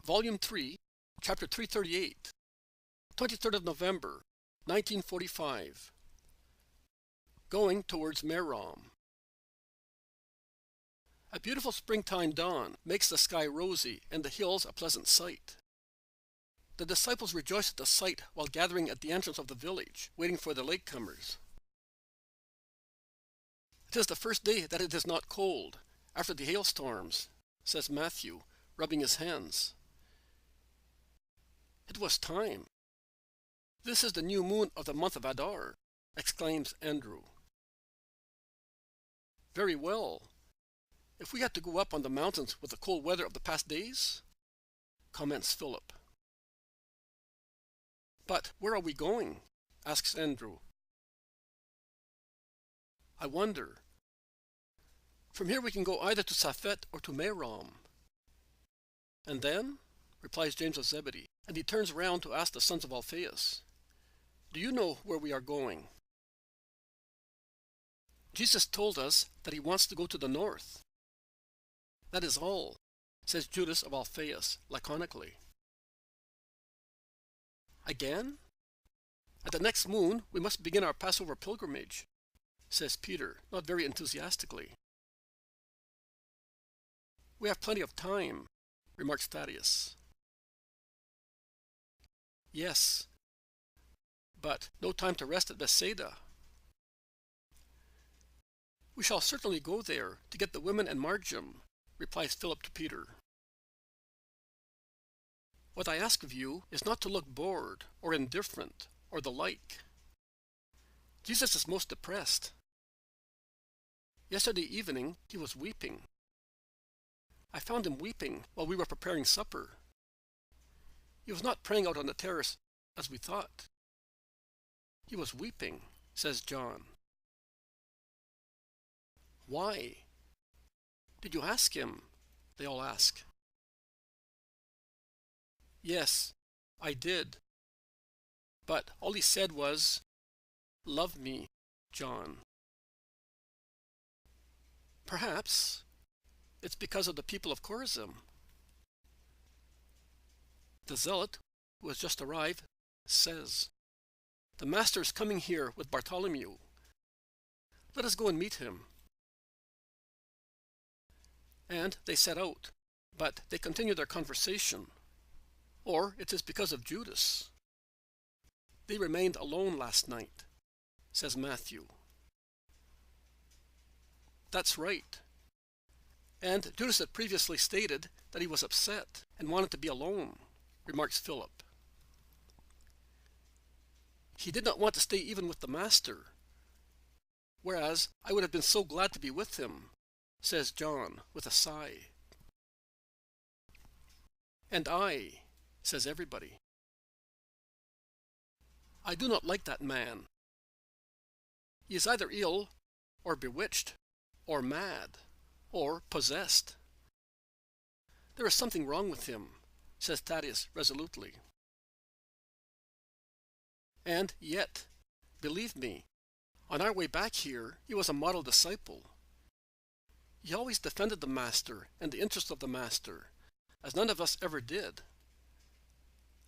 Volume 3, Chapter 338, 23rd of November, 1945. Going towards Meiron. A beautiful springtime dawn makes the sky rosy and the hills a pleasant sight. The disciples rejoice at the sight while gathering at the entrance of the village, waiting for the latecomers. "It is the first day that it is not cold, after the hailstorms," says Matthew, rubbing his hands. "It was time. This is the new moon of the month of Adar," exclaims Andrew. "Very well. If we had to go up on the mountains with the cold weather of the past days?" comments Philip. "But where are we going?" asks Andrew. "I wonder. From here we can go either to Safet or to Meiron." "And then?" replies James of Zebedee, and he turns round to ask the sons of Alphaeus, "Do you know where we are going?" "Jesus told us that he wants to go to the north." "That is all," says Judas of Alphaeus laconically. "Again? At the next moon we must begin our Passover pilgrimage," says Peter, not very enthusiastically. "We have plenty of time," remarks Thaddeus. "Yes, but no time to rest at Bethsaida." "We shall certainly go there to get the women and marjoram," replies Philip to Peter. "What I ask of you is not to look bored or indifferent or the like. Jesus is most depressed. Yesterday evening he was weeping. I found him weeping while we were preparing supper. He was not praying out on the terrace as we thought. He was weeping," says John. "Why? Did you ask him?" they all ask. "Yes, I did. But all he said was, 'Love me, John.'" "Perhaps it's because of the people of Chorazim." The zealot, who has just arrived, says, "The master is coming here with Bartholomew. Let us go and meet him." And they set out, but they continue their conversation. Or it is because of Judas. "They remained alone last night," says Matthew. "That's right. And Judas had previously stated that he was upset and wanted to be alone," remarks Philip. "He did not want to stay even with the master, whereas I would have been so glad to be with him," says John with a sigh. "And I," says everybody. "I do not like that man. He is either ill, or bewitched, or mad, or possessed. There is something wrong with him," says Thaddeus resolutely. "And yet, believe me, on our way back here he was a model disciple. He always defended the master and the interest of the master, as none of us ever did.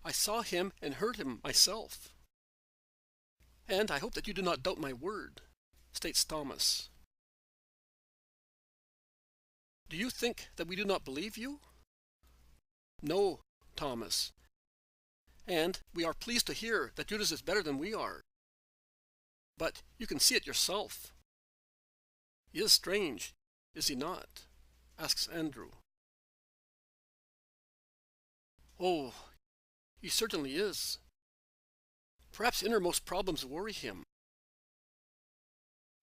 I saw him and heard him myself. And I hope that you do not doubt my word," states Thomas. "Do you think that we do not believe you?" "No, Thomas. And we are pleased to hear that Judas is better than we are. But you can see it yourself. He is strange, is he not?" asks Andrew. "Oh, he certainly is. Perhaps innermost problems worry him.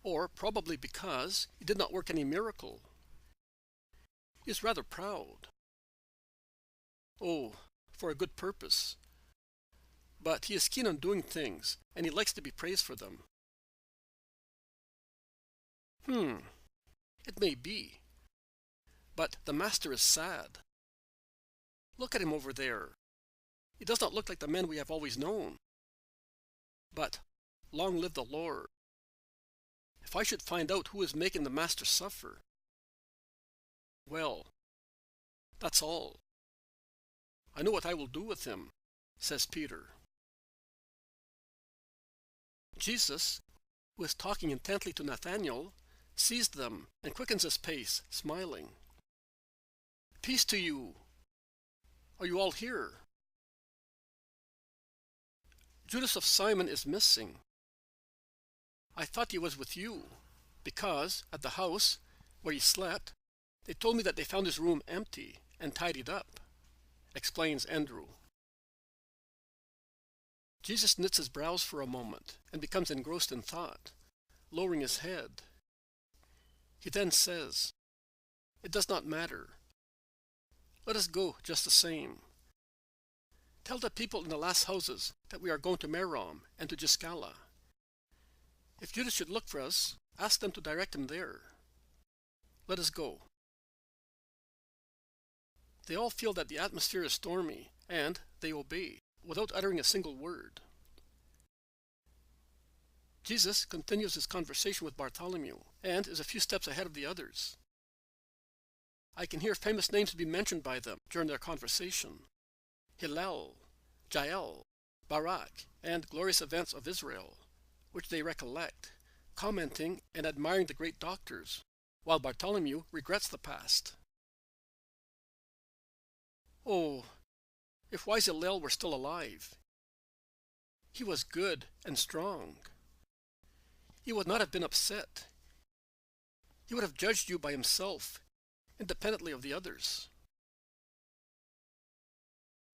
Or probably because he did not work any miracle. He is rather proud. Oh, for a good purpose. But he is keen on doing things, and he likes to be praised for them." It may be. But the master is sad. Look at him over there. He does not look like the men we have always known. But long live the Lord. If I should find out who is making the master suffer, well, that's all. I know what I will do with him, says Peter. Jesus, who is talking intently to Nathanael, sees them and quickens his pace, smiling. Peace to you! Are you all here? Judas of Simon is missing. I thought he was with you, because at the house where he slept, they told me that they found his room empty and tidied up, explains Andrew. Jesus knits his brows for a moment and becomes engrossed in thought, lowering his head. He then says, "It does not matter. Let us go just the same. Tell the people in the last houses that we are going to Meiron and to Giscala. If Judas should look for us, ask them to direct him there. Let us go." They all feel that the atmosphere is stormy, and they obey, without uttering a single word. Jesus continues his conversation with Bartholomew, and is a few steps ahead of the others. I can hear famous names be mentioned by them during their conversation. Hillel, Jael, Barak, and glorious events of Israel, which they recollect, commenting and admiring the great doctors, while Bartholomew regrets the past. Oh, if wise Hillel were still alive! He was good and strong. He would not have been upset. He would have judged you by himself, independently of the others.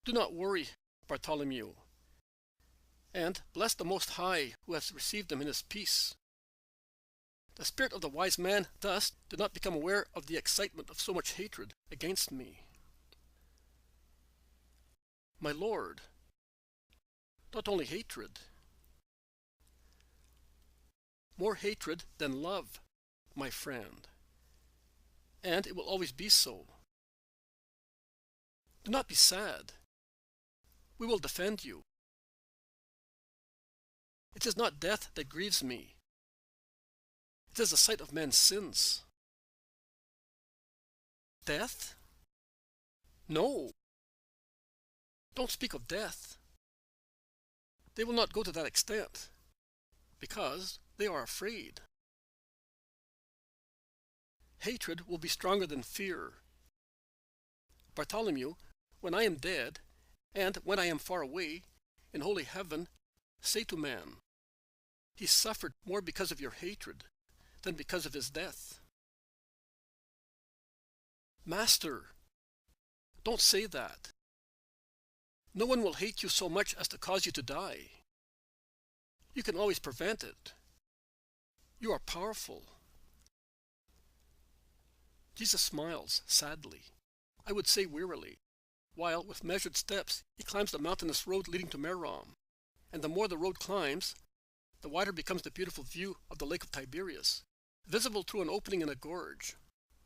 Do not worry, Bartholomew, and bless the Most High who has received him in his peace. The spirit of the wise man thus did not become aware of the excitement of so much hatred against me. My Lord, not only hatred, more hatred than love, my friend, and it will always be so. Do not be sad. We will defend you. It is not death that grieves me. It is the sight of men's sins. Death? No. Don't speak of death. They will not go to that extent, because they are afraid. Hatred will be stronger than fear. Bartholomew, when I am dead, and when I am far away, in holy heaven, say to man, he suffered more because of your hatred than because of his death. Master, don't say that. No one will hate you so much as to cause you to die. You can always prevent it. You are powerful. Jesus smiles sadly, I would say wearily, while with measured steps he climbs the mountainous road leading to Meiron. And the more the road climbs, the wider becomes the beautiful view of the Lake of Tiberias, visible through an opening in a gorge,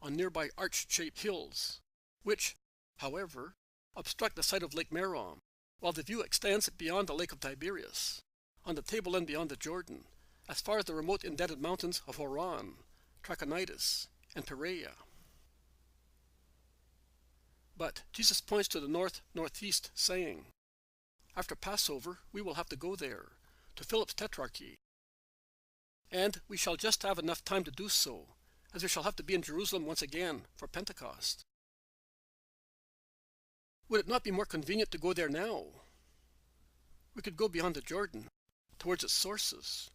on nearby arch-shaped hills, which, however, obstruct the sight of Lake Meiron, while the view extends beyond the Lake of Tiberias, on the tableland beyond the Jordan, as far as the remote indented mountains of Horan, Trachonitis, and Perea. But Jesus points to the north-northeast, saying, after Passover we will have to go there, to Philip's tetrarchy, and we shall just have enough time to do so, as we shall have to be in Jerusalem once again for Pentecost. Would it not be more convenient to go there now? We could go beyond the Jordan, towards its sources,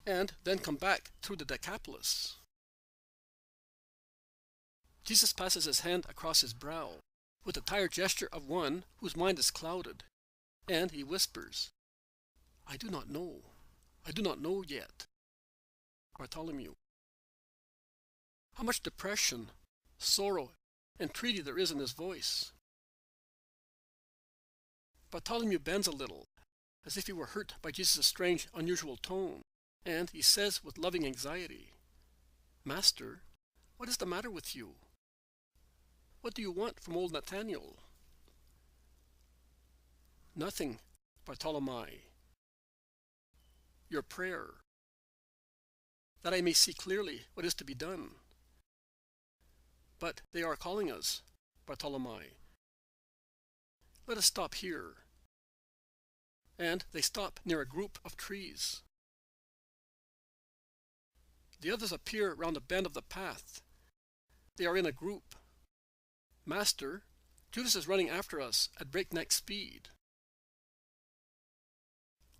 and then come back through the Decapolis. Jesus passes his hand across his brow, with the tired gesture of one whose mind is clouded, and he whispers, I do not know. I do not know yet. Bartholomew. How much depression, sorrow, entreaty there is in his voice. Bartholomew bends a little, as if he were hurt by Jesus' strange, unusual tone, and he says with loving anxiety, Master, what is the matter with you? What do you want from old Nathanael? Nothing, Bartholomew. Your prayer, that I may see clearly what is to be done. But they are calling us, Bartholomew, Let us stop here. And they stop near a group of trees. The others appear round a bend of the path. They are in a group. Master, Judas is running after us at breakneck speed.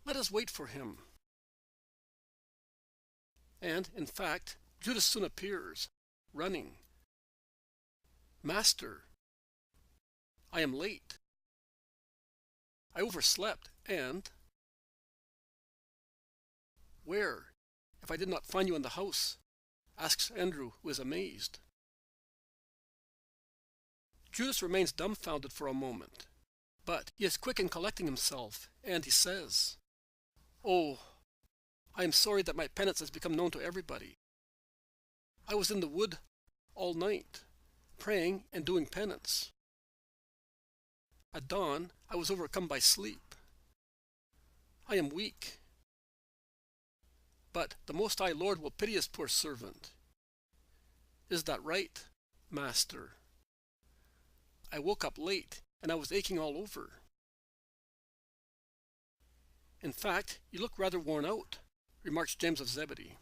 Let us wait for him. And, in fact, Judas soon appears, running. Master, I am late. I overslept, and where, if I did not find you in the house? Asks Andrew, who is amazed. Judas remains dumbfounded for a moment, but he is quick in collecting himself, and he says, "Oh, I am sorry that my penance has become known to everybody. I was in the wood all night, praying and doing penance. At dawn, I was overcome by sleep. I am weak. But the Most High Lord will pity his poor servant. Is that right, Master? I woke up late, and I was aching all over. In fact, you look rather worn out," remarks James of Zebedee.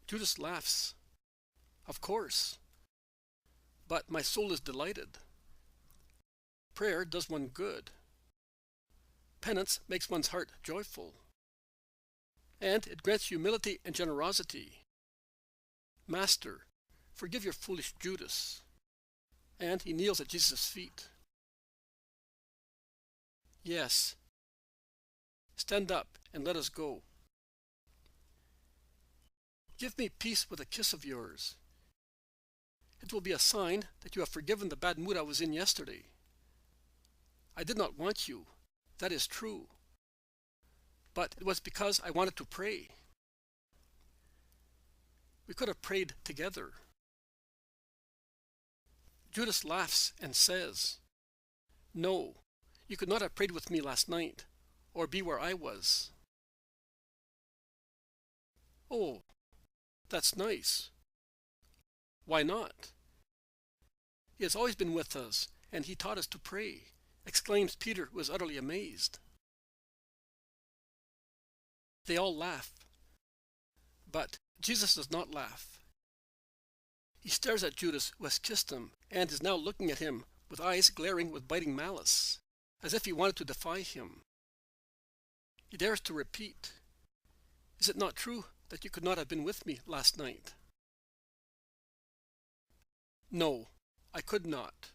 Judas laughs. "Of course. But my soul is delighted. Prayer does one good. Penance makes one's heart joyful. And it grants humility and generosity. Master, forgive your foolish Judas." And he kneels at Jesus' feet. "Yes. Stand up and let us go. Give me peace with a kiss of yours. It will be a sign that you have forgiven the bad mood I was in yesterday. I did not want you, that is true. But it was because I wanted to pray. We could have prayed together." Judas laughs and says, "No, you could not have prayed with me last night, or be where I was." "Oh, that's nice. Why not? He has always been with us, and he taught us to pray," exclaims Peter, who is utterly amazed. They all laugh. But Jesus does not laugh. He stares at Judas, who has kissed him, and is now looking at him with eyes glaring with biting malice, as if he wanted to defy him. He dares to repeat, "Is it not true that you could not have been with me last night?" "No, I could not.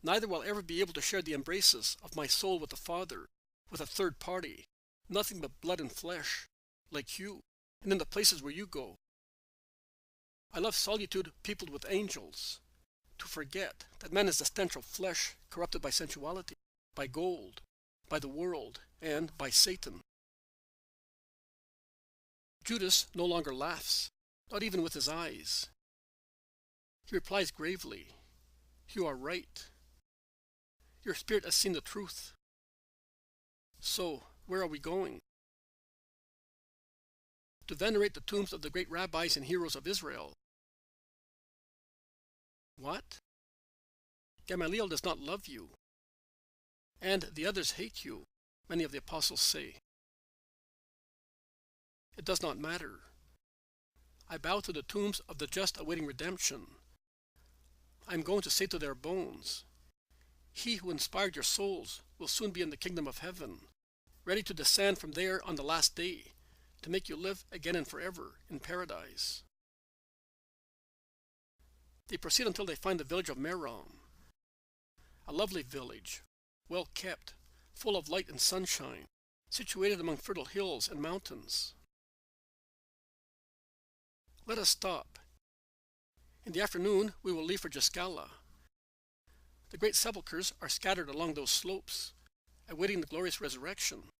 Neither will I ever be able to share the embraces of my soul with the Father, with a third party, nothing but blood and flesh, like you, and in the places where you go. I love solitude peopled with angels, to forget that man is the stench of flesh corrupted by sensuality, by gold, by the world, and by Satan." Judas no longer laughs, not even with his eyes. He replies gravely, "You are right. Your spirit has seen the truth. So, where are we going?" "To venerate the tombs of the great rabbis and heroes of Israel." "What? Gamaliel does not love you. And the others hate you," many of the apostles say. "It does not matter. I bow to the tombs of the just awaiting redemption. I am going to say to their bones, 'He who inspired your souls will soon be in the kingdom of heaven, ready to descend from there on the last day, to make you live again and forever in paradise.'" They proceed until they find the village of Meiron, a lovely village, well kept, full of light and sunshine, situated among fertile hills and mountains. "Let us stop. In the afternoon we will leave for Giscala. The great sepulchres are scattered along those slopes, awaiting the glorious resurrection.